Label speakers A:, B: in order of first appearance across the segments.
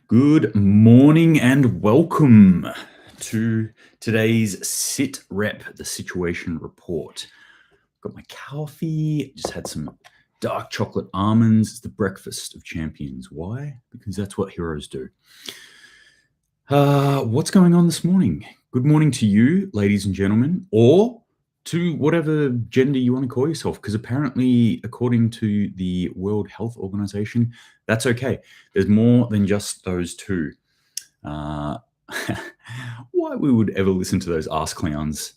A: Good morning and welcome to today's SitRep, the situation report. Got my coffee, just had some dark chocolate almonds. It's the breakfast of champions. Why? Because that's what heroes do. What's going on this morning? Good morning to you, ladies and gentlemen, or to whatever gender you want to call yourself, because apparently, according to the World Health Organization, that's okay. There's more than just those two. Uh, why we would ever listen to those ass clowns,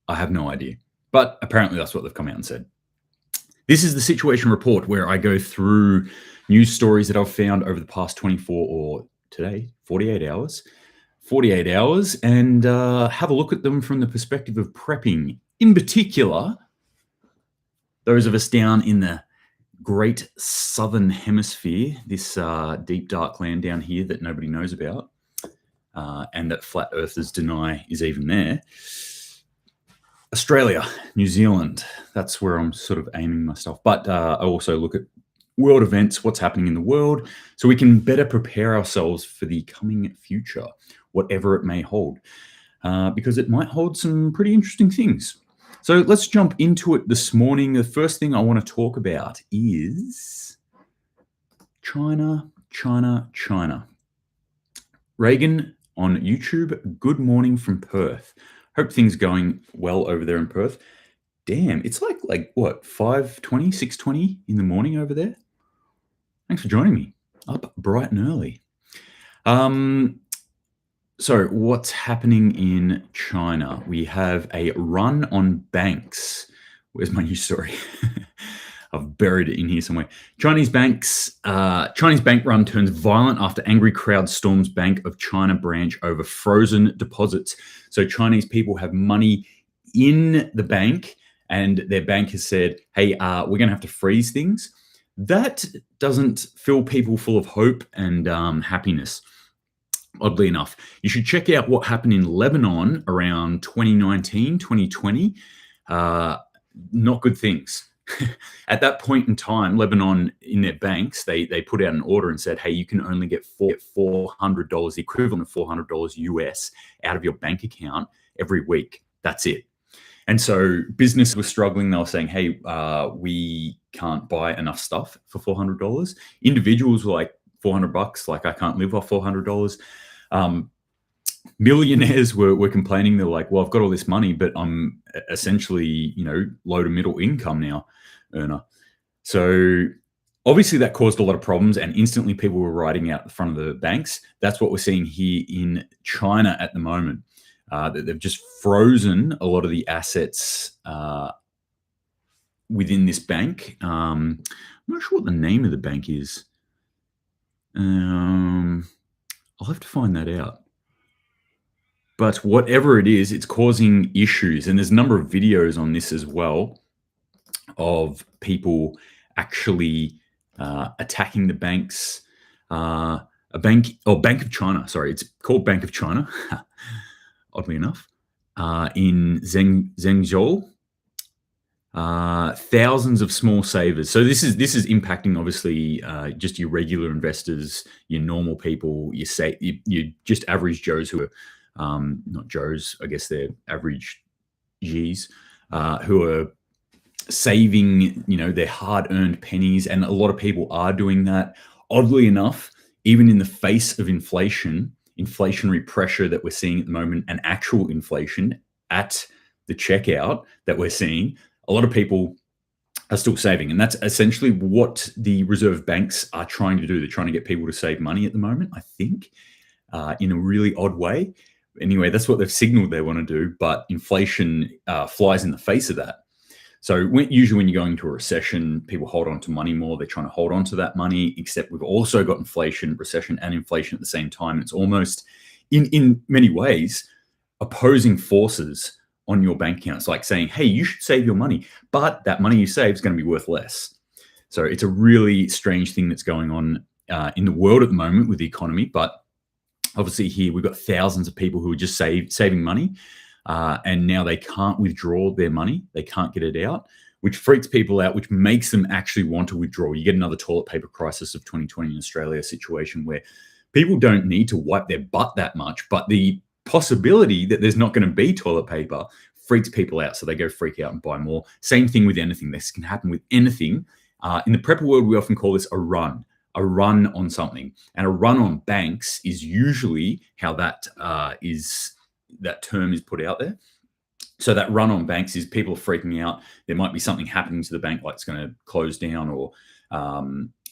A: I have no idea. But apparently that's what they've come out and said. This is the situation report where I go through news stories that I've found over the past 24 or today, 48 hours. 48 hours and have a look at them from the perspective of prepping. In particular, those of us down in the great southern hemisphere, this deep dark land down here that nobody knows about, and that flat earthers deny is even there. Australia, New Zealand, that's where I'm sort of aiming myself. But I also look at world events, what's happening in the world, so we can better prepare ourselves for the coming future, whatever it may hold, because it might hold some pretty interesting things. So let's jump into it this morning. The first thing I want to talk about is China. Reagan on YouTube, good morning from Perth. Hope things going well over there in Perth. Damn, it's like what, 5:20, 6:20 in the morning over there? Thanks for joining me. Up bright and early. So what's happening in China? We have a run on banks. Where's my news story? I've buried it in here somewhere. Chinese bank run turns violent after angry crowd storms Bank of China branch over frozen deposits. So Chinese people have money in the bank and their bank has said, hey, we're going to have to freeze things. That doesn't fill people full of hope and happiness. Oddly enough, you should check out what happened in Lebanon around 2019, 2020. Not good things. At that point in time, Lebanon, in their banks, they put out an order and said, hey, you can only get $400, the equivalent of $400 US out of your bank account every week. That's it. And so business was struggling. They were saying, hey, we can't buy enough stuff for $400. Individuals were like, $400, like I can't live off $400. Millionaires were complaining. They're like, well, I've got all this money, but I'm essentially, low to middle income now earner. So obviously that caused a lot of problems and instantly people were riding out the front of the banks. That's what we're seeing here in China at the moment. They've just frozen a lot of the assets within this bank. I'm not sure what the name of the bank is. I'll have to find that out. But whatever it is, it's causing issues. And there's a number of videos on this as well of people actually attacking the banks. Bank of China. Sorry, it's called Bank of China, oddly enough, in Zhengzhou. Thousands of small savers. So this is impacting obviously just your regular investors, your normal people, you just average Joes who are not Joes, I guess they're average G's, who are saving, their hard-earned pennies, and a lot of people are doing that. Oddly enough, even in the face of inflationary pressure that we're seeing at the moment, and actual inflation at the checkout that we're seeing, a lot of people are still saving. And that's essentially what the reserve banks are trying to do. They're trying to get people to save money at the moment, I think, in a really odd way. Anyway, that's what they've signaled they want to do. But inflation flies in the face of that. So usually when you're going into a recession, people hold on to money more. They're trying to hold on to that money, except we've also got recession and inflation at the same time. It's almost, in many ways, opposing forces on your bank account. It's like saying, hey, you should save your money, but that money you save is going to be worth less. So it's a really strange thing that's going on in the world at the moment with the economy. But obviously here we've got thousands of people who are just saving money, and now they can't withdraw their money. They can't get it out, which freaks people out, which makes them actually want to withdraw. You get another toilet paper crisis of 2020 in Australia situation where People don't need to wipe their butt that much, but the possibility that there's not going to be toilet paper freaks people out. So they go freak out and buy more. Same thing with anything. This can happen with anything. In the prepper world, we often call this a run on something. And a run on banks is usually how that term is put out there. So that run on banks is people are freaking out. There might be something happening to the bank, like it's going to close down, or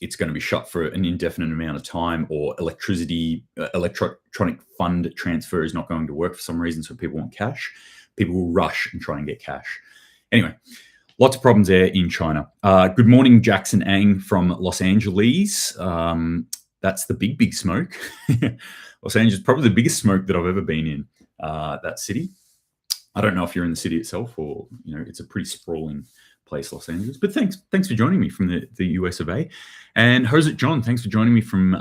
A: it's going to be shut for an indefinite amount of time, or electronic fund transfer is not going to work for some reason, so people want cash. People will rush and try and get cash. Anyway, lots of problems there in China. Good morning, Jackson Ang from Los Angeles. That's the big smoke. Los Angeles, probably the biggest smoke that I've ever been in, that city. I don't know if you're in the city itself, or it's a pretty sprawling place, Los Angeles. But thanks for joining me from the US of A. And Hosit John, thanks for joining me from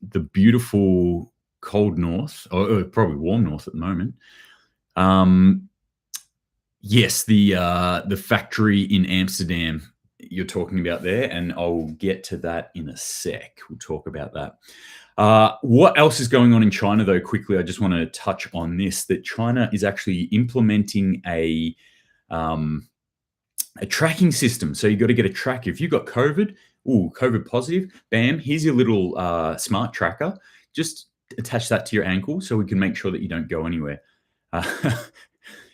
A: the beautiful cold north, or probably warm north at the moment. Yes, the factory in Amsterdam you're talking about there, and I'll get to that in a sec. We'll talk about that. What else is going on in China, though? Quickly, I just want to touch on this, that China is actually implementing a tracking system. So you've got to get a tracker. If you've got COVID, COVID positive, bam, here's your little smart tracker. Just attach that to your ankle so we can make sure that you don't go anywhere.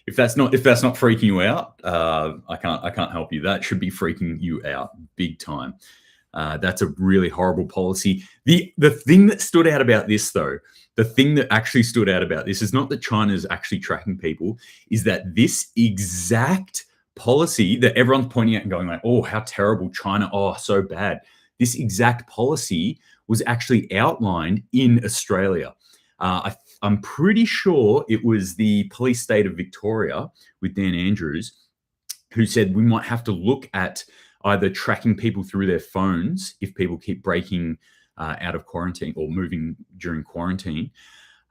A: If that's not freaking you out, I can't help you. That should be freaking you out big time. That's a really horrible policy. The thing that stood out about this, though, the thing that actually stood out about this is not that China's actually tracking people, is that this exact policy that everyone's pointing at and going like, oh, how terrible, China, oh, so bad. This exact policy was actually outlined in Australia. I'm pretty sure it was the police state of Victoria with Dan Andrews, who said we might have to look at either tracking people through their phones if people keep breaking out of quarantine or moving during quarantine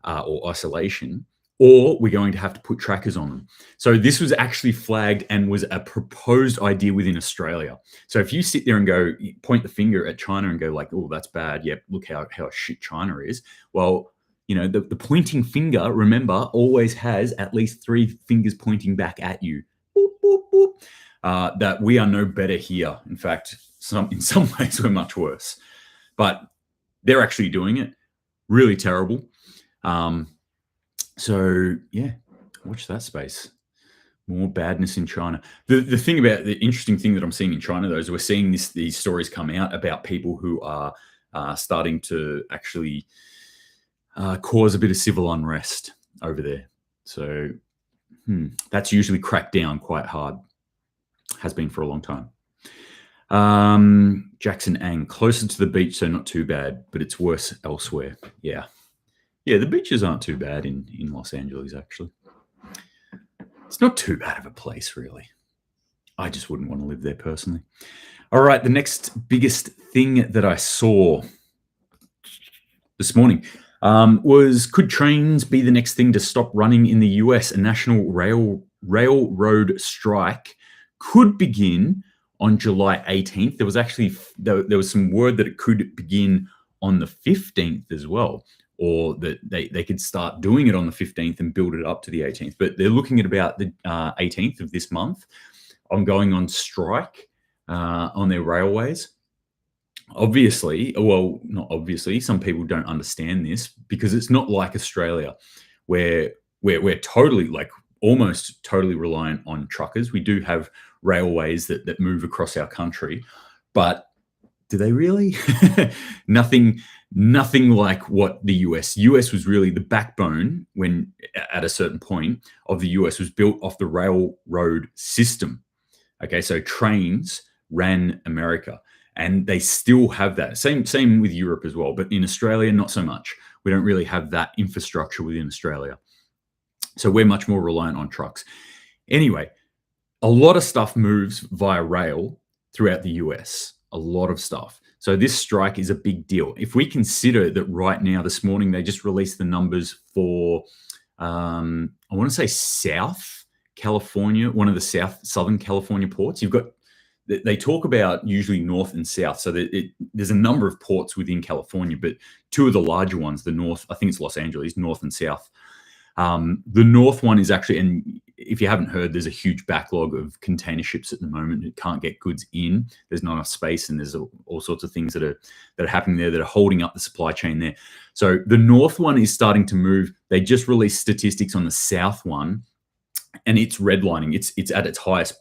A: or isolation, or we're going to have to put trackers on them. So this was actually flagged and was a proposed idea within Australia. So if you sit there and go, point the finger at China and go like, oh, that's bad. Yep, look how shit China is. Well, the pointing finger, remember, always has at least 3 fingers pointing back at you. Boop, boop, boop. That we are no better here. In fact, in some ways, we're much worse. But they're actually doing it. Really terrible. So, yeah, watch that space. More badness in China. The interesting thing that I'm seeing in China, though, is we're seeing these stories come out about people who are starting to actually cause a bit of civil unrest over there. So that's usually cracked down quite hard. Has been for a long time. Jackson Ang, closer to the beach, so not too bad, but it's worse elsewhere. Yeah, the beaches aren't too bad in Los Angeles, actually. It's not too bad of a place, really. I just wouldn't want to live there personally. All right, the next biggest thing that I saw this morning was, could trains be the next thing to stop running in the US? A national railroad strike could begin on July 18th. There was actually there was some word that it could begin on the 15th as well, or that they could start doing it on the 15th and build it up to the 18th. But they're looking at about the 18th of this month on going on strike on their railways. Obviously, well, not obviously, some people don't understand this, because it's not like Australia where we're totally, like almost totally reliant on truckers. We do have railways that move across our country, but do they really? Nothing like what the US was really the backbone, when at a certain point of the US, was built off the railroad system. Okay, so trains ran America. And they still have that. Same with Europe as well. But in Australia, not so much. We don't really have that infrastructure within Australia. So we're much more reliant on trucks. Anyway, a lot of stuff moves via rail throughout the US. A lot of stuff. So this strike is a big deal. If we consider that right now, this morning, they just released the numbers for, I want to say South California, one of the Southern California ports. You've got they talk about usually north and south. So there's a number of ports within California, but two of the larger ones, the north, I think it's Los Angeles, north and south. The north one is actually, and if you haven't heard, there's a huge backlog of container ships at the moment. It can't get goods in. There's not enough space, and there's all sorts of things that are happening there that are holding up the supply chain there. So the north one is starting to move. They just released statistics on the south one, and it's redlining. It's at its highest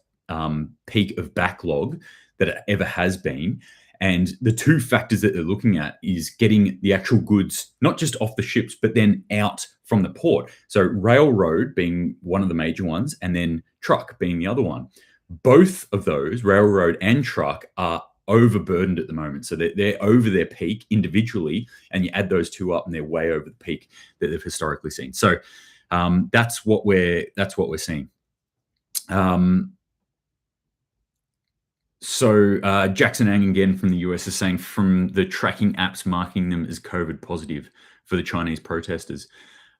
A: peak of backlog that it ever has been. And the two factors that they're looking at is getting the actual goods, not just off the ships, but then out from the port. So railroad being one of the major ones, and then truck being the other one. Both of those, railroad and truck, are overburdened at the moment. So they're over their peak individually, and you add those two up and they're way over the peak that they've historically seen. So that's what we're seeing. So Jackson Ang again from the US is saying, from the tracking apps marking them as COVID positive for the Chinese protesters.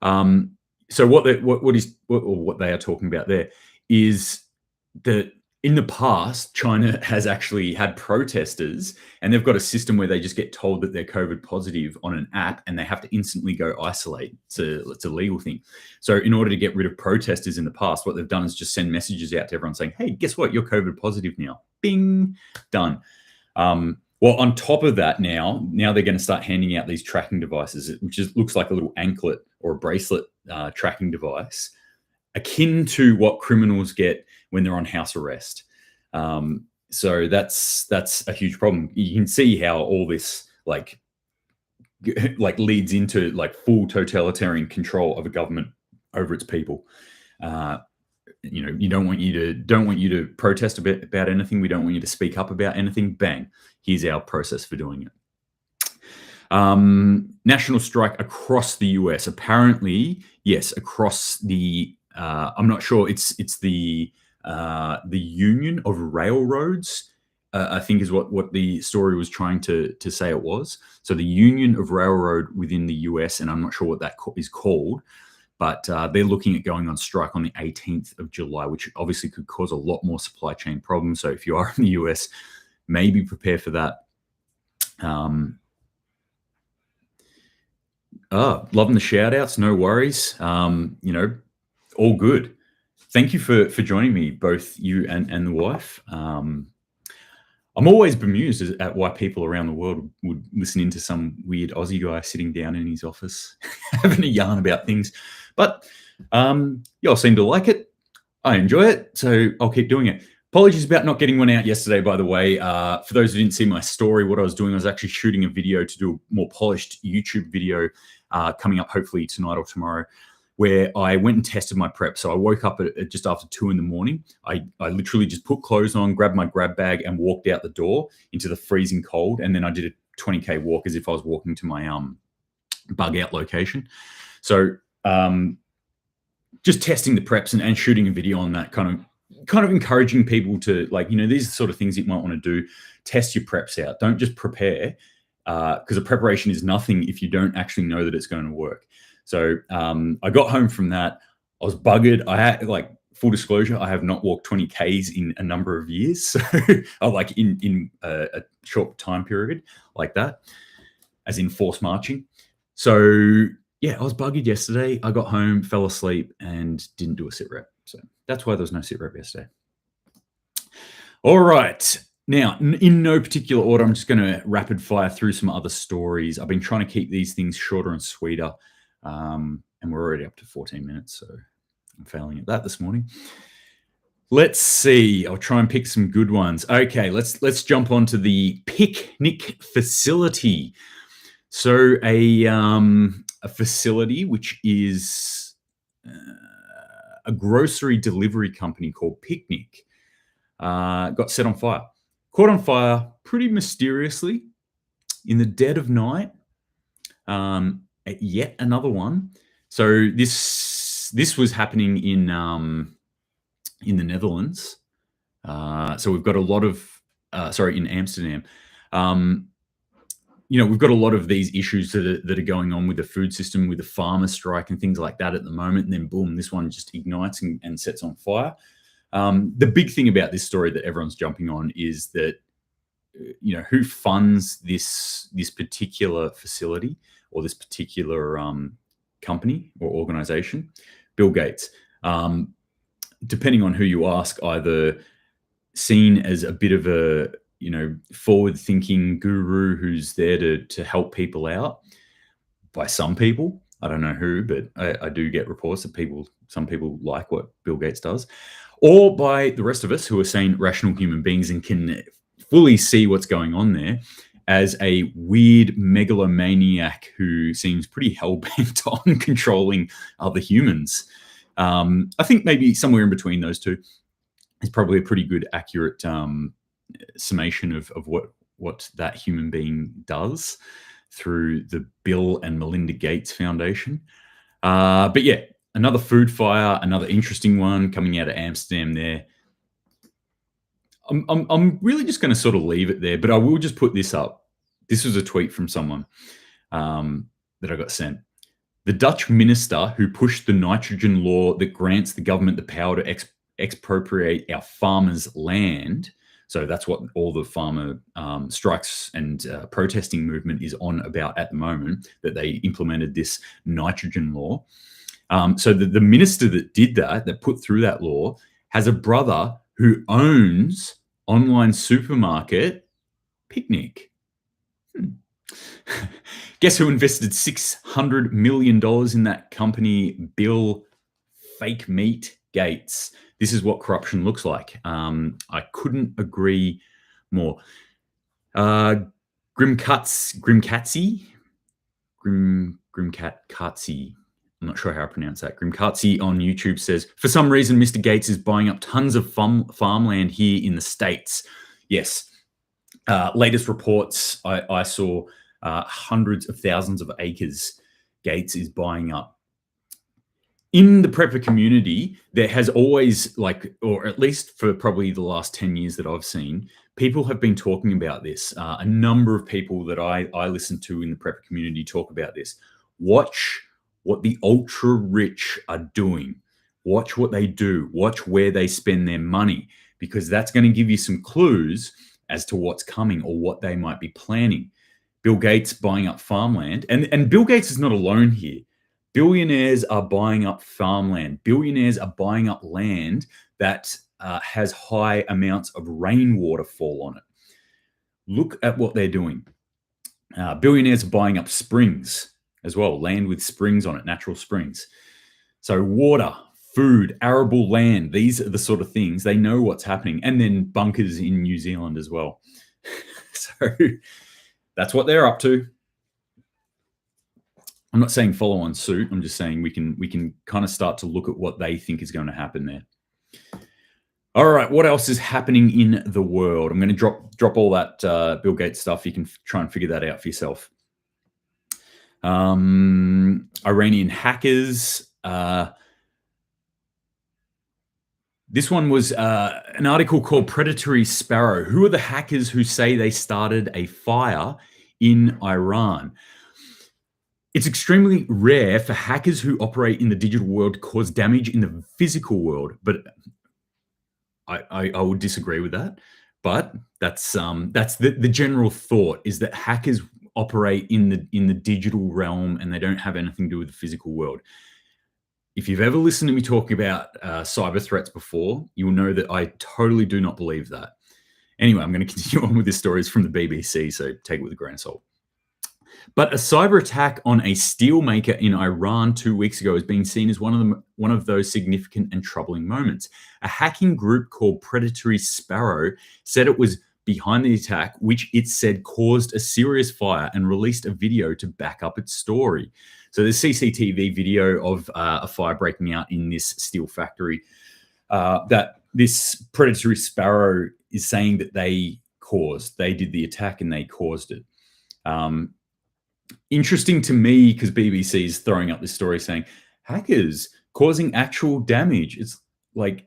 A: So what they are talking about there is that in the past, China has actually had protesters, and they've got a system where they just get told that they're COVID positive on an app, and they have to instantly go isolate. It's a legal thing. So in order to get rid of protesters in the past, what they've done is just send messages out to everyone saying, hey, guess what? You're COVID positive now. Bing, done. Well, on top of that, now they're going to start handing out these tracking devices, which looks like a little anklet or a bracelet tracking device, akin to what criminals get when they're on house arrest. So that's a huge problem. You can see how all this like leads into like full totalitarian control of a government over its people. We don't want you to protest about anything. We don't want you to speak up about anything. Bang, here's our process for doing it. National strike across the US. Apparently, yes, across the. I'm not sure. It's the Union of Railroads. I think is what the story was trying to say it was. So the Union of Railroad within the US, and I'm not sure what that is called. But they're looking at going on strike on the 18th of July, which obviously could cause a lot more supply chain problems. So if you are in the US, maybe prepare for that. Loving the shout outs, no worries. All good. Thank you for joining me, both you and the wife. I'm always bemused at why people around the world would listen into some weird Aussie guy sitting down in his office having a yarn about things. But y'all seem to like it. I enjoy it, so I'll keep doing it. Apologies about not getting one out yesterday, by the way. For those who didn't see my story, what I was doing, I was actually shooting a video to do a more polished YouTube video coming up hopefully tonight or tomorrow, where I went and tested my prep. So I woke up at just after 2 a.m. I literally just put clothes on, grabbed my grab bag and walked out the door into the freezing cold. And then I did a 20K walk as if I was walking to my bug out location. So just testing the preps and shooting a video on that, kind of encouraging people to, like, these are the sort of things you might want to do. Test your preps out. Don't just prepare, because a preparation is nothing if you don't actually know that it's going to work. So I got home from that. I was buggered. I had, full disclosure, I have not walked 20 Ks in a number of years. So in a short time period like that, as in forced marching. So yeah, I was buggered yesterday. I got home, fell asleep, and didn't do a SitRep. So that's why there was no SitRep yesterday. All right. Now, in no particular order, I'm just going to rapid fire through some other stories. I've been trying to keep these things shorter and sweeter. And we're already up to 14 minutes, so I'm failing at that this morning. Let's see. I'll try and pick some good ones. Okay, let's jump onto the picnic facility. So a facility which is a grocery delivery company called Picnic got set on fire. Caught on fire pretty mysteriously in the dead of night. Yet another one. So this was happening in the Netherlands. So we've got a lot of in Amsterdam. We've got a lot of these issues that are going on with the food system, with the farmer strike and things like that at the moment. And then boom, this one just ignites and sets on fire. The big thing about this story that everyone's jumping on is that who funds this particular facility or this particular company or organization? Bill Gates. Depending on who you ask, either seen as a bit of a forward-thinking guru who's there to help people out by some people. I don't know who, but I do get reports that some people like what Bill Gates does, or by the rest of us who are sane, rational human beings and can fully see what's going on there, as a weird megalomaniac who seems pretty hell-bent on controlling other humans. I think maybe somewhere in between those two is probably a pretty good, accurate summation of what that human being does through the Bill and Melinda Gates Foundation. But yeah, another food fire, another interesting one coming out of Amsterdam there. I'm really just going to sort of leave it there, but I will just put this up. This was a tweet from someone that I got sent. The Dutch minister who pushed the nitrogen law that grants the government the power to expropriate our farmers' land. So that's what all the farmer strikes and protesting movement is on about at the moment, that they implemented this nitrogen law. So the minister that did that put through that law, has a brother who owns online supermarket Picnic. Guess who invested $600 million in that company? Bill Fake Meat Gates. This is what corruption looks like. I couldn't agree more. Grimkatzi. I'm not sure how I pronounce that. Grimkatzi on YouTube says, for some reason, Mr. Gates is buying up tons of farmland here in the States. Yes. Latest reports, I saw hundreds of thousands of acres Gates is buying up. In the prepper community, there has always, or at least for probably the last 10 years that I've seen, people have been talking about this. A number of people that I listen to in the prepper community talk about this. Watch what the ultra rich are doing. Watch what they do. Watch where they spend their money, because that's going to give you some clues as to what's coming or what they might be planning. Bill Gates buying up farmland. And Bill Gates is not alone here. Billionaires are buying up farmland. Billionaires are buying up land that has high amounts of rainwater fall on it. Look at what they're doing. Billionaires are buying up springs as well, land with springs on it, natural springs. So water, food, arable land, these are the sort of things. They know what's happening. And then bunkers in New Zealand as well. So that's what they're up to. I'm not saying follow on suit. I'm just saying we can kind of start to look at what they think is going to happen there. All right, what else is happening in the world? I'm going to drop all that Bill Gates stuff. You can try and figure that out for yourself. Iranian hackers. This one was an article called Predatory Sparrow. Who are the hackers who say they started a fire in Iran? It's extremely rare for hackers who operate in the digital world to cause damage in the physical world, but I would disagree with that. But that's the general thought, is that hackers operate in the digital realm and they don't have anything to do with the physical world. If you've ever listened to me talk about cyber threats before, you will know that I totally do not believe that. Anyway, I'm going to continue on with this story. It's from the BBC, so take it with a grain of salt. But a cyber attack on a steelmaker in Iran 2 weeks ago is being seen as one of those significant and troubling moments. A hacking group called Predatory Sparrow said it was behind the attack, which it said caused a serious fire, and released a video to back up its story. So there's CCTV video of a fire breaking out in this steel factory that this Predatory Sparrow is saying that they caused. They did the attack and they caused it. Interesting to me, because BBC is throwing up this story saying hackers causing actual damage. It's like,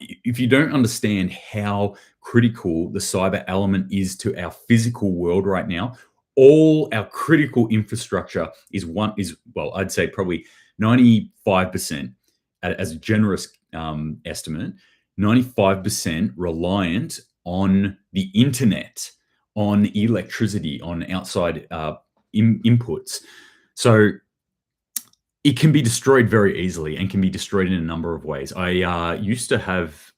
A: if you don't understand how critical the cyber element is to our physical world right now, all our critical infrastructure is I'd say probably 95% as a generous estimate, 95% reliant on the internet, on electricity, on outside inputs. So it can be destroyed very easily and can be destroyed in a number of ways. I used to have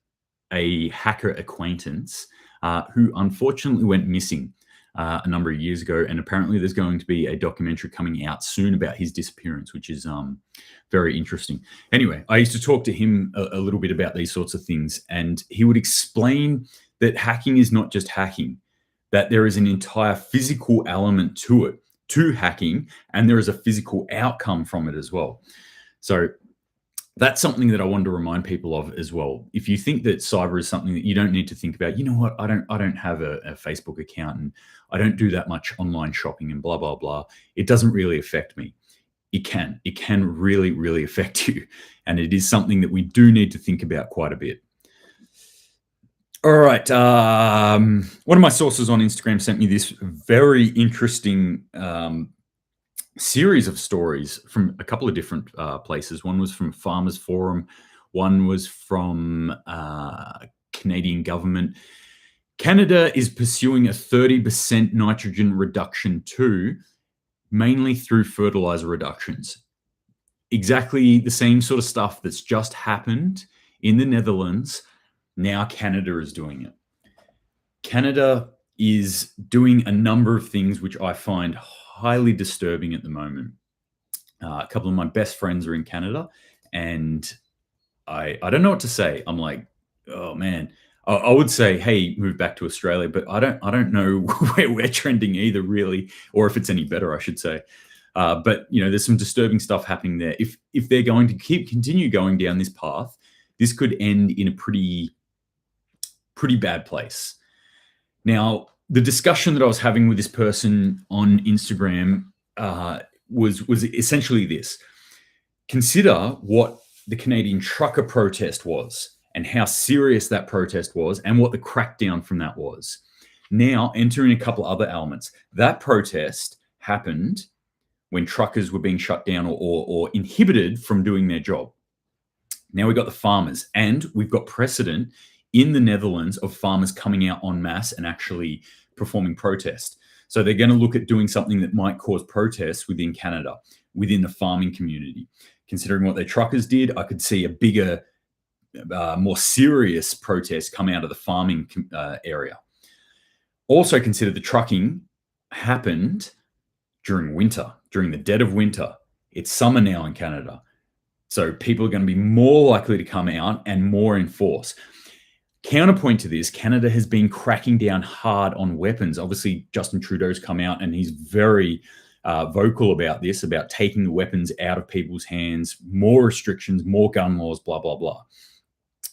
A: a hacker acquaintance who unfortunately went missing a number of years ago, and apparently there's going to be a documentary coming out soon about his disappearance, which is very interesting. Anyway, I used to talk to him a little bit about these sorts of things, and he would explain that hacking is not just hacking, that there is an entire physical element to it, to hacking, and there is a physical outcome from it as well. So that's something that I wanted to remind people of as well. If you think that cyber is something that you don't need to think about, you know what? I don't have a Facebook account and I don't do that much online shopping and blah, blah, blah. It doesn't really affect me. It can really, really affect you. And it is something that we do need to think about quite a bit. All right. One of my sources on Instagram sent me this very interesting series of stories from a couple of different places. One was from Farmers Forum. One was from Canadian government. Canada is pursuing a 30% nitrogen reduction too, mainly through fertilizer reductions. Exactly the same sort of stuff that's just happened in the Netherlands. Now Canada is doing it. Canada is doing a number of things which I find highly disturbing at the moment. A couple of my best friends are in Canada, and I don't know what to say. I'm like, oh man, I would say, hey, move back to Australia, but I don't know where we're trending either, really, or if it's any better, I should say. But there's some disturbing stuff happening there. If they're going to continue going down this path, this could end in a pretty bad place. Now, the discussion that I was having with this person on Instagram was essentially this. Consider what the Canadian trucker protest was and how serious that protest was and what the crackdown from that was. Now, entering a couple other elements. That protest happened when truckers were being shut down or inhibited from doing their job. Now we've got the farmers, and we've got precedent in the Netherlands of farmers coming out en masse and actually performing protest. So they're going to look at doing something that might cause protests within Canada, within the farming community. Considering what their truckers did, I could see a bigger, more serious protest come out of the farming area. Also consider the trucking happened during winter, during the dead of winter. It's summer now in Canada. So people are going to be more likely to come out and more in force. Counterpoint to this, Canada has been cracking down hard on weapons. Obviously, Justin Trudeau's come out and he's very vocal about this, about taking the weapons out of people's hands, more restrictions, more gun laws, blah, blah, blah.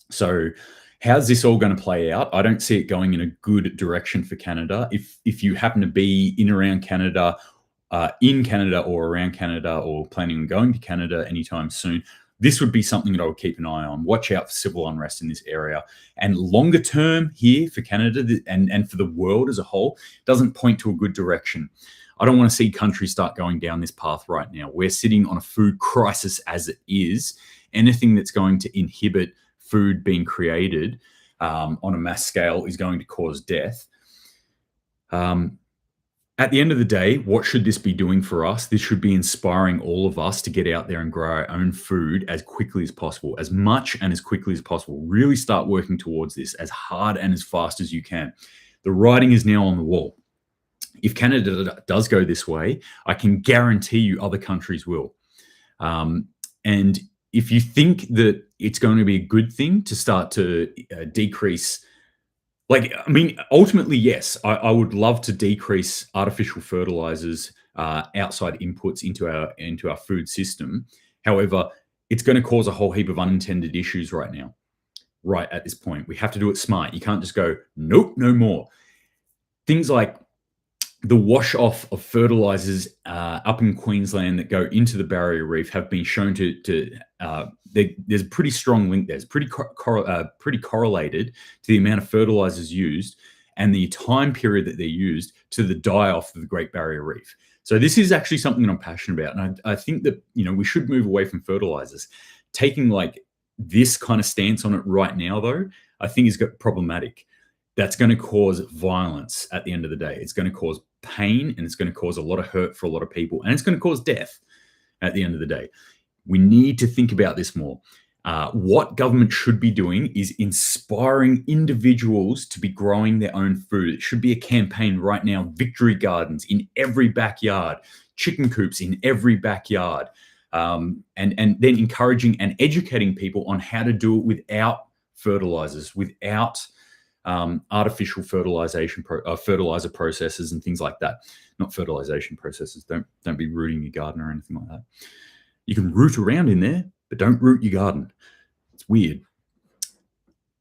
A: So how's this all going to play out? I don't see it going in a good direction for Canada. If you happen to be in Canada or around Canada or planning on going to Canada anytime soon, this would be something that I would keep an eye on. Watch out for civil unrest in this area. And longer term here for Canada and for the world as a whole, doesn't point to a good direction. I don't want to see countries start going down this path right now. We're sitting on a food crisis as it is. Anything that's going to inhibit food being created on a mass scale is going to cause death. At the end of the day, what should this be doing for us? This should be inspiring all of us to get out there and grow our own food as quickly as possible, as much and as quickly as possible. Really start working towards this as hard and as fast as you can. The writing is now on the wall. If Canada does go this way, I can guarantee you other countries will. And if you think that it's going to be a good thing to start to decrease, ultimately, yes, I would love to decrease artificial fertilizers, outside inputs into our food system. However, it's going to cause a whole heap of unintended issues right now. Right at this point, we have to do it smart. You can't just go, nope, no more. Things like the wash off of fertilizers up in Queensland that go into the barrier reef have been shown there's a pretty strong link there. It's pretty correlated to the amount of fertilizers used and the time period that they're used to the die-off of the Great Barrier Reef. So this is actually something that I'm passionate about. And I think that, we should move away from fertilizers. Taking This kind of stance on it right now, though, I think is problematic. That's going to cause violence at the end of the day. It's going to cause pain, and it's going to cause a lot of hurt for a lot of people, and it's going to cause death at the end of the day. We need to think about this more. What government should be doing is inspiring individuals to be growing their own food. It should be a campaign right now, victory gardens in every backyard, chicken coops in every backyard, and then encouraging and educating people on how to do it without fertilizers, without artificial fertilizer processes and things like that. Not fertilization processes. Don't be rooting your garden or anything like that. You can root around in there, but don't root your garden. It's weird.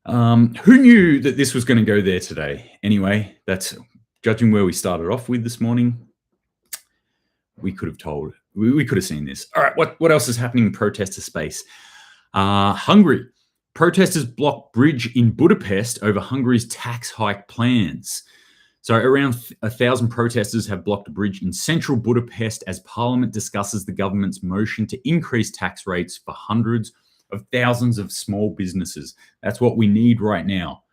A: Who knew that this was going to go there today? Anyway, that's judging where we started off with this morning. We could have told. We could have seen this. All right, what else is happening in protester space? Hungary. Protesters block bridge in Budapest over Hungary's tax hike plans. So around 1,000 protesters have blocked a bridge in central Budapest as Parliament discusses the government's motion to increase tax rates for hundreds of thousands of small businesses. That's what we need right now.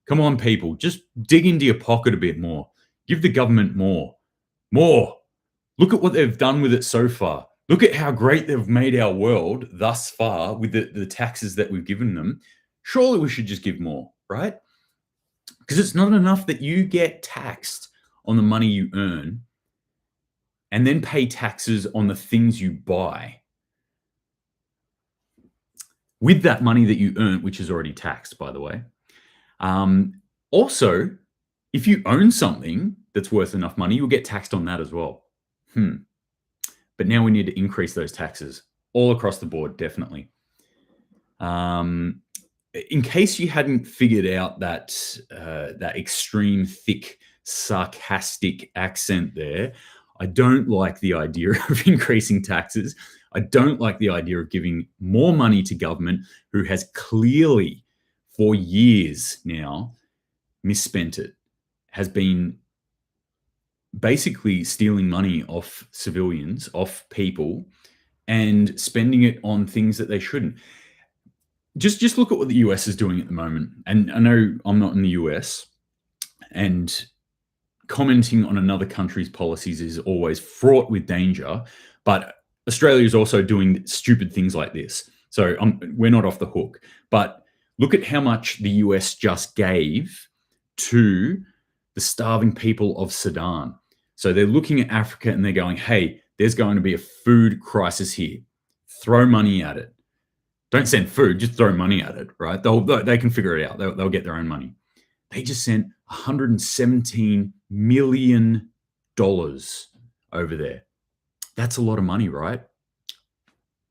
A: Come on, people, just dig into your pocket a bit more. Give the government more. More. Look at what they've done with it so far. Look at how great they've made our world thus far with the taxes that we've given them. Surely we should just give more, right? Because it's not enough that you get taxed on the money you earn and then pay taxes on the things you buy with that money that you earn, which is already taxed, by the way. Also, if you own something that's worth enough money, you'll get taxed on that as well. But now we need to increase those taxes all across the board, definitely. In case you hadn't figured out that extreme, thick, sarcastic accent there, I don't like the idea of increasing taxes. I don't like the idea of giving more money to government who has clearly, for years now, misspent it, has been basically stealing money off civilians, off people, and spending it on things that they shouldn't. Just look at what the US is doing at the moment. And I know I'm not in the US, and commenting on another country's policies is always fraught with danger, but Australia is also doing stupid things like this. So we're not off the hook. But look at how much the US just gave to the starving people of Sudan. So they're looking at Africa and they're going, hey, there's going to be a food crisis here. Throw money at it. Don't send food, just throw money at it, right? They can figure it out. They'll get their own money. They just sent $117 million over there. That's a lot of money, right?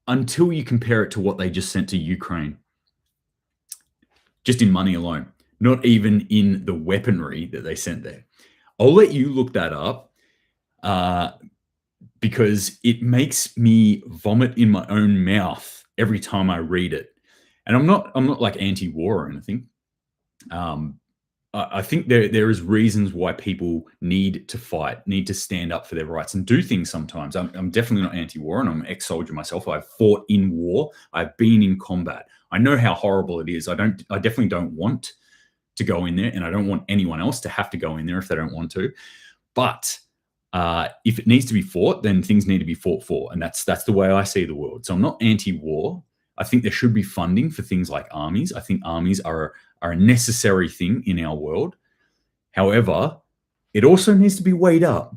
A: Until you compare it to what they just sent to Ukraine. Just in money alone, not even in the weaponry that they sent there. I'll let you look that up because it makes me vomit in my own mouth every time I read it. And I'm not like anti-war or anything. I think there is reasons why people need to fight, need to stand up for their rights and do things sometimes. I'm definitely not anti-war, and I'm an ex-soldier myself. I've fought in war. I've been in combat. I know how horrible it is. I definitely don't want to go in there, and I don't want anyone else to have to go in there if they don't want to. But if it needs to be fought, then things need to be fought for, and that's the way I see the world. So I'm not anti-war. I think there should be funding for things like armies. I think armies are a necessary thing in our world. However, it also needs to be weighed up.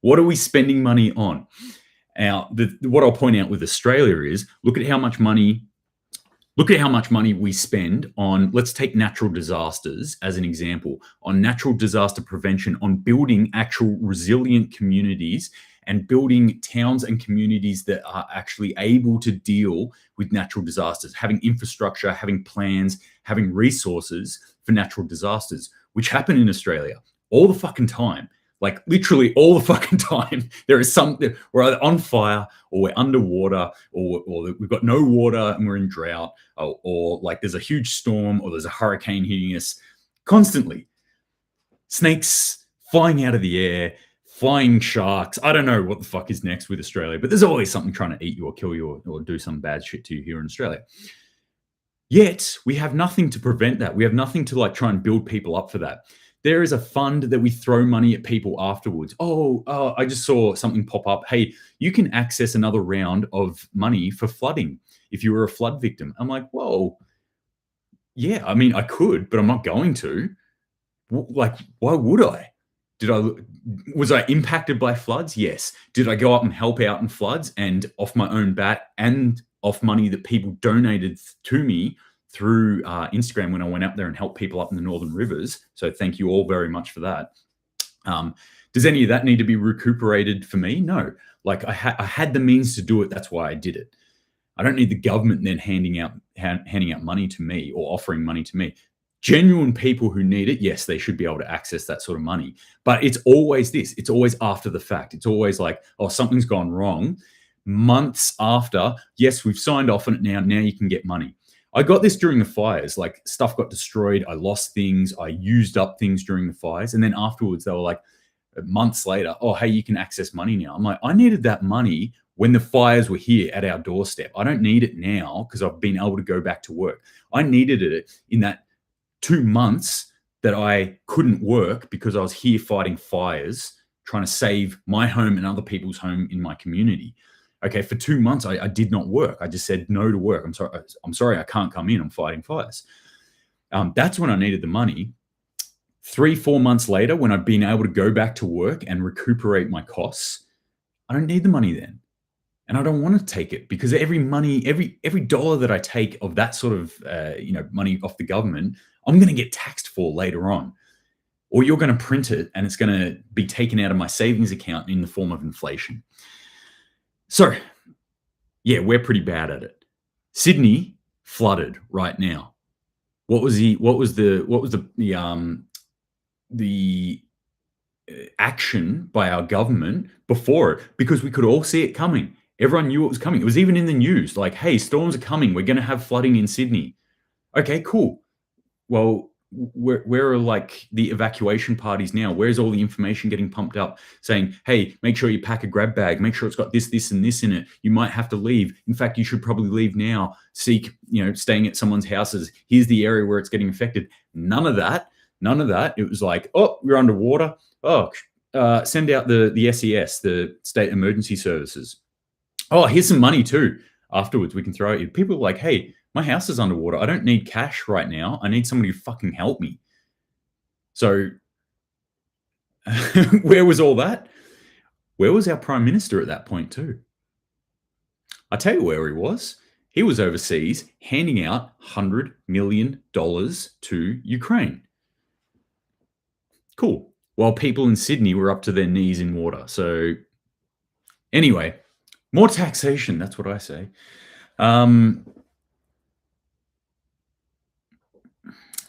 A: What are we spending money on? Now, what I'll point out with Australia is look at how much money we spend on, let's take natural disasters as an example, on natural disaster prevention, on building actual resilient communities and building towns and communities that are actually able to deal with natural disasters, having infrastructure, having plans, having resources for natural disasters, which happen in Australia all the fucking time. Like literally all the fucking time. There is we're either on fire or we're underwater or we've got no water and we're in drought or like there's a huge storm or there's a hurricane hitting us constantly. Snakes flying out of the air, flying sharks. I don't know what the fuck is next with Australia, but there's always something trying to eat you or kill you or do some bad shit to you here in Australia. Yet we have nothing to prevent that. We have nothing to like try and build people up for that. There is a fund that we throw money at people afterwards. Oh, I just saw something pop up. Hey, you can access another round of money for flooding if you were a flood victim. I'm like, whoa, yeah, I mean, I could, but I'm not going to. Like, why would I? Was I impacted by floods? Yes. Did I go up and help out in floods and off my own bat and off money that people donated to me through Instagram when I went up there and helped people up in the northern rivers? So thank you all very much for that. Does any of that need to be recuperated for me? No. Like I had the means to do it. That's why I did it. I don't need the government then handing out money to me or offering money to me. Genuine people who need it, yes, they should be able to access that sort of money. But it's always this. It's always after the fact. It's always like, oh, something's gone wrong. Months after, yes, we've signed off on it now. Now you can get money. I got this during the fires. Like stuff got destroyed. I lost things. I used up things during the fires. And then afterwards, they were like, months later, oh, hey, you can access money now. I'm like, I needed that money when the fires were here at our doorstep. I don't need it now because I've been able to go back to work. I needed it in that 2 months that I couldn't work because I was here fighting fires, trying to save my home and other people's home in my community. Okay, for 2 months, I did not work. I just said no to work. I'm sorry, I can't come in. I'm fighting fires. That's when I needed the money. 3-4 months later, when I've been able to go back to work and recuperate my costs, I don't need the money then. And I don't want to take it because every dollar that I take of that sort of money off the government, I'm going to get taxed for later on. Or you're going to print it and it's going to be taken out of my savings account in the form of inflation. So, yeah, we're pretty bad at it. Sydney flooded right now. What was the action by our government before it? Because we could all see it coming. Everyone knew it was coming. It was even in the news, like, hey, storms are coming. We're going to have flooding in Sydney. Okay, cool. Well, where are like the evacuation parties now? Where's all the information getting pumped up saying, hey, make sure you pack a grab bag. Make sure it's got this, this, and this in it. You might have to leave. In fact, you should probably leave now. Seek, staying at someone's houses. Here's the area where it's getting affected. None of that. It was like, oh, we're underwater. Oh, send out the SES, the State Emergency Services. Oh, here's some money too. Afterwards, we can throw at you. People are like, hey, my house is underwater. I don't need cash right now. I need somebody to fucking help me. So where was all that? Where was our Prime Minister at that point too? I'll tell you where he was. He was overseas handing out $100 million to Ukraine. Cool. While people in Sydney were up to their knees in water. So anyway, more taxation. That's what I say.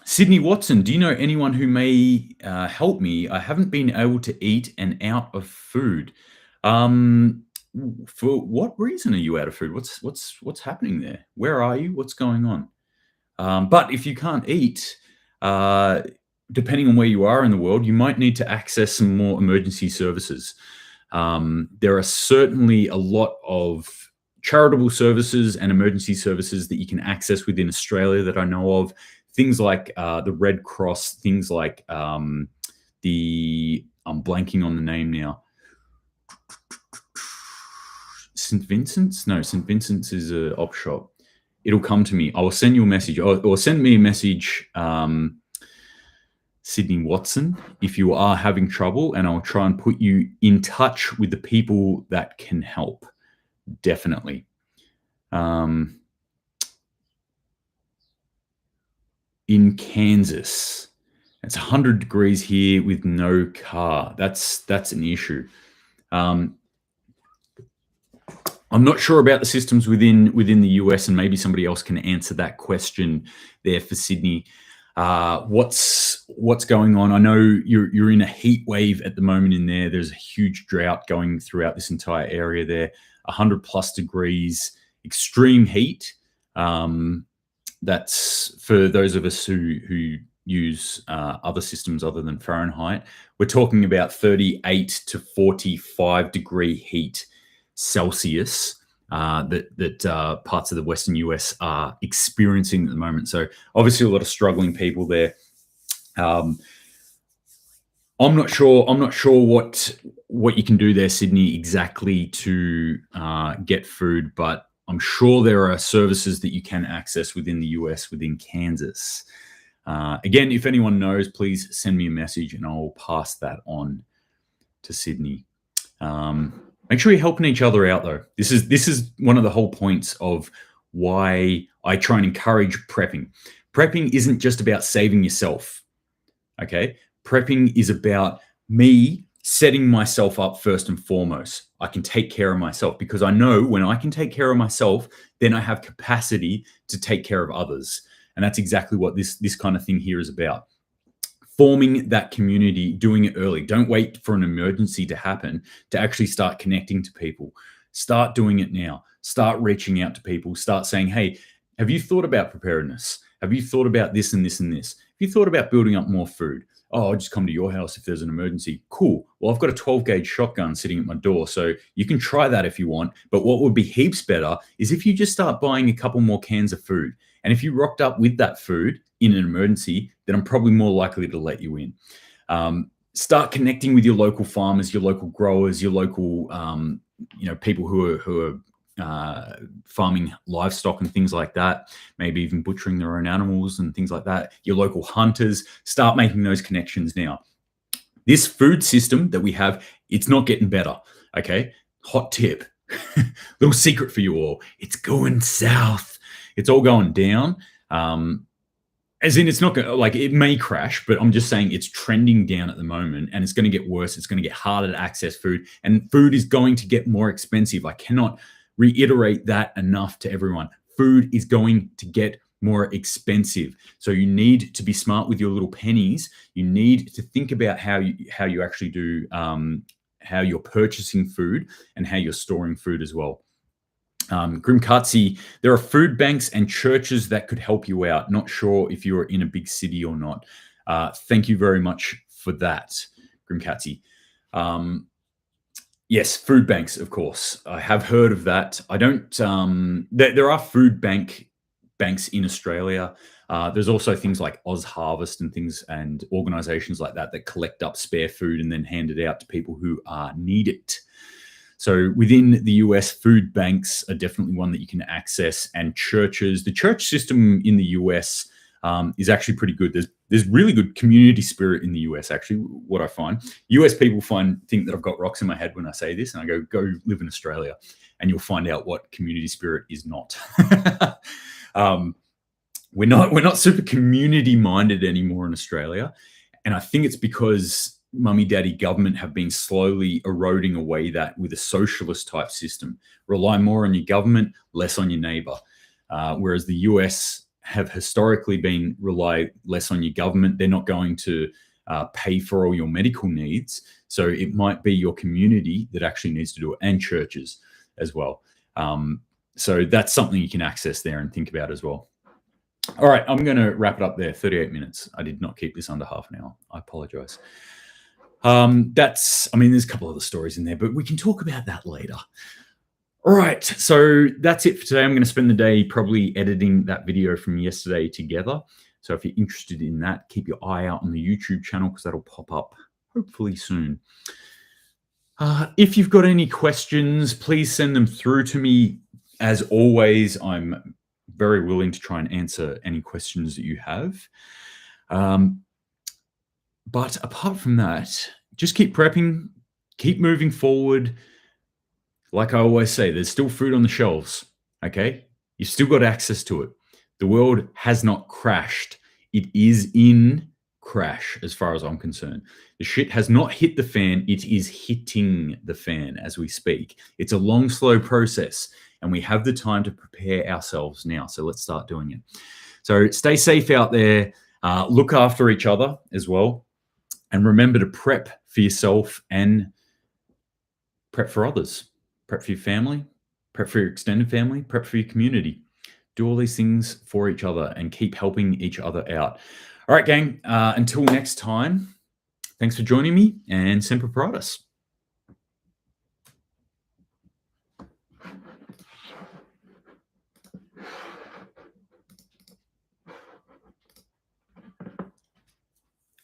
A: Sydney Watson, do you know anyone who may help me? I haven't been able to eat and out of food. For what reason are you out of food? What's happening there? Where are you? What's going on? But if you can't eat, depending on where you are in the world, you might need to access some more emergency services. There are certainly a lot of charitable services and emergency services that you can access within Australia that I know of. Things like the Red Cross, things like I'm blanking on the name now. St. Vincent's? No, St. Vincent's is a op shop. It'll come to me. I will send you a message or send me a message, Sydney Watson, if you are having trouble, and I'll try and put you in touch with the people that can help. Definitely. In Kansas, it's 100 degrees here with no car. That's an issue. I'm not sure about the systems within the US, and maybe somebody else can answer that question there for Sydney. What's going on? I know you're in a heat wave at the moment in there. There's a huge drought going throughout this entire area there. 100+ degrees, extreme heat. That's for those of us who use other systems other than Fahrenheit. We're talking about 38 to 45 degree heat Celsius that parts of the Western US are experiencing at the moment. So obviously a lot of struggling people there. I'm not sure what you can do there, Sydney, exactly to get food, but I'm sure there are services that you can access within the US, within Kansas. Again, if anyone knows, please send me a message and I'll pass that on to Sydney. Make sure you're helping each other out, though. This is one of the whole points of why I try and encourage prepping. Prepping isn't just about saving yourself. Okay, prepping is about me setting myself up first and foremost. I can take care of myself because I know when I can take care of myself, then I have capacity to take care of others. And that's exactly what this kind of thing here is about. Forming that community, doing it early. Don't wait for an emergency to happen to actually start connecting to people. Start doing it now. Start reaching out to people. Start saying, hey, have you thought about preparedness? Have you thought about this and this and this? Have you thought about building up more food? Oh, I'll just come to your house if there's an emergency. Cool. Well, I've got a 12 gauge shotgun sitting at my door. So you can try that if you want. But what would be heaps better is if you just start buying a couple more cans of food. And if you rocked up with that food in an emergency, then I'm probably more likely to let you in. Start connecting with your local farmers, your local growers, your local people who are farming livestock and things like that, maybe even butchering their own animals and things like that, your local hunters. Start making those connections now. This food system that we have, it's not getting better, okay? Hot tip, little secret for you all, it's going south. It's all going down. As in, it's not going to, like, it may crash, but I'm just saying it's trending down at the moment and it's going to get worse. It's going to get harder to access food and food is going to get more expensive. I cannot reiterate that enough to everyone. Food is going to get more expensive. So you need to be smart with your little pennies. You need to think about how you actually do, how you're purchasing food and how you're storing food as well. Grimkatsi, there are food banks and churches that could help you out. Not sure if you're in a big city or not. Thank you very much for that, Grimkatsi. Yes, food banks, of course. I have heard of that. I don't. There are food banks in Australia. There's also things like Oz Harvest and things and organizations like that that collect up spare food and then hand it out to people who need it. So within the US, food banks are definitely one that you can access, and churches. The church system in the US is actually pretty good. There's really good community spirit in the US, actually, what I find. US people think that I've got rocks in my head when I say this, and I go live in Australia, and you'll find out what community spirit is not. We're not super community minded anymore in Australia, and I think it's because mummy daddy government have been slowly eroding away that with a socialist type system. Rely more on your government, less on your neighbor. Whereas the US have historically been rely less on your government. They're not going to pay for all your medical needs. So it might be your community that actually needs to do it, and churches as well. So that's something you can access there and think about as well. All right, I'm going to wrap it up there. 38 minutes. I did not keep this under half an hour. I apologize. There's a couple other stories in there, but we can talk about that later. All right, so that's it for today. I'm going to spend the day probably editing that video from yesterday together. So if you're interested in that, keep your eye out on the YouTube channel because that'll pop up hopefully soon. If you've got any questions, please send them through to me. As always, I'm very willing to try and answer any questions that you have. But apart from that, just keep prepping, keep moving forward. Like I always say, there's still food on the shelves, okay? You've still got access to it. The world has not crashed. It is in crash as far as I'm concerned. The shit has not hit the fan. It is hitting the fan as we speak. It's a long, slow process, and we have the time to prepare ourselves now. So let's start doing it. So stay safe out there. Look after each other as well. And remember to prep for yourself and prep for others. Prep for your family, prep for your extended family, prep for your community. Do all these things for each other and keep helping each other out. All right, gang. Until next time, thanks for joining me, and Semper Paratus.